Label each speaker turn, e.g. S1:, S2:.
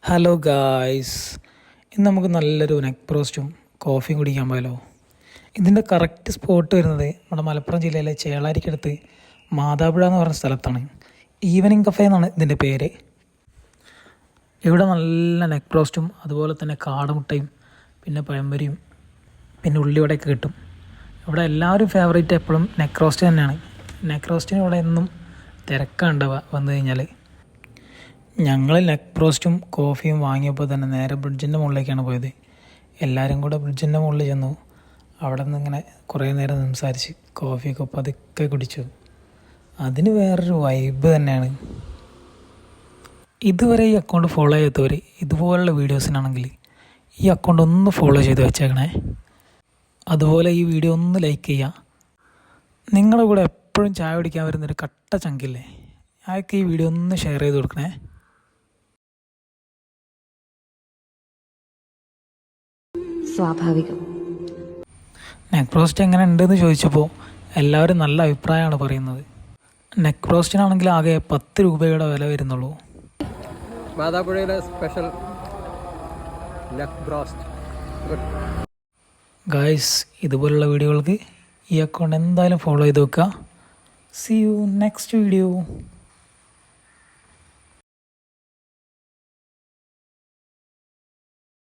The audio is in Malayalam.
S1: ഹലോ ഗായ്സ്, ഇന്ന് നമുക്ക് നല്ലൊരു നെക്ക് ബ്രോസ്റ്റും കോഫിയും കുടിക്കാൻ പോയാലോ. ഇതിൻ്റെ കറക്റ്റ് സ്പോട്ട് വരുന്നത് നമ്മുടെ മലപ്പുറം ജില്ലയിലെ ചേളാരിക്കടുത്ത് മാതാപുഴ എന്ന് പറഞ്ഞ സ്ഥലത്താണ്. ഈവനിങ് കഫേ എന്നാണ് ഇതിൻ്റെ പേര്. ഇവിടെ നല്ല നെക്ക് ബ്രോസ്റ്റും അതുപോലെ തന്നെ കാടമുട്ടയും പിന്നെ പഴംപൊരിയും പിന്നെ ഉള്ളിവടയൊക്കെ കിട്ടും. ഇവിടെ എല്ലാവരും ഫേവറേറ്റ് എപ്പോഴും നെക്ക് റോസ്റ്റ് തന്നെയാണ്. നെക്ക് റോസ്റ്റിന് ഇവിടെ എന്നും തിരക്കാണ്ടാവുക വന്നു കഴിഞ്ഞാൽ. ഞങ്ങൾ നെക്ക് ബ്രോസ്റ്റും കോഫിയും വാങ്ങിയപ്പോൾ തന്നെ നേരെ ബ്രിഡ്ജിൻ്റെ മുകളിലേക്കാണ് പോയത്. എല്ലാവരും കൂടെ ബ്രിഡ്ജിൻ്റെ മുകളിൽ ചെന്നു. അവിടെ നിന്ന് ഇങ്ങനെ കുറേ നേരം സംസാരിച്ച് കോഫിയൊക്കെ പതുക്കെ കുടിച്ചു. അതിന് വേറൊരു വൈബ് തന്നെയാണ്. ഇതുവരെ ഈ അക്കൗണ്ട് ഫോളോ ചെയ്യാത്തവർ ഇതുപോലുള്ള വീഡിയോസിനാണെങ്കിൽ ഈ അക്കൗണ്ട് ഒന്ന് ഫോളോ ചെയ്ത് വെച്ചേക്കണേ. അതുപോലെ ഈ വീഡിയോ ഒന്ന് ലൈക്ക് ചെയ്യുക. നിങ്ങളുടെ കൂടെ എപ്പോഴും ചായ കുടിക്കാൻ വരുന്നൊരു കട്ട ചങ്കില്ലേ, അയാൾക്ക് ഈ വീഡിയോ ഒന്ന് ഷെയർ ചെയ്ത് കൊടുക്കണേ.
S2: സ്വാഭാവികം.
S1: നെക്ക് റോസ്റ്റ് എങ്ങനെ ഉണ്ടെന്ന് ചോദിച്ചപ്പോൾ എല്ലാവരും നല്ല അഭിപ്രായമാണ് പറയുന്നത്. നെക്ക് റോസ്റ്റിനാണെങ്കിൽ ആകെ 10 രൂപയുടെ വില വരുന്നുള്ളൂ.
S3: മാതാപുഴയിലെ സ്പെഷ്യൽ നെക്ക് ബ്രോസ്റ്റ്.
S1: ഗായ്സ്, ഇതുപോലുള്ള വീഡിയോകൾക്ക് ഈ അക്കൗണ്ട് എന്തായാലും ഫോളോ ചെയ്ത് വെക്കുക. See you next video.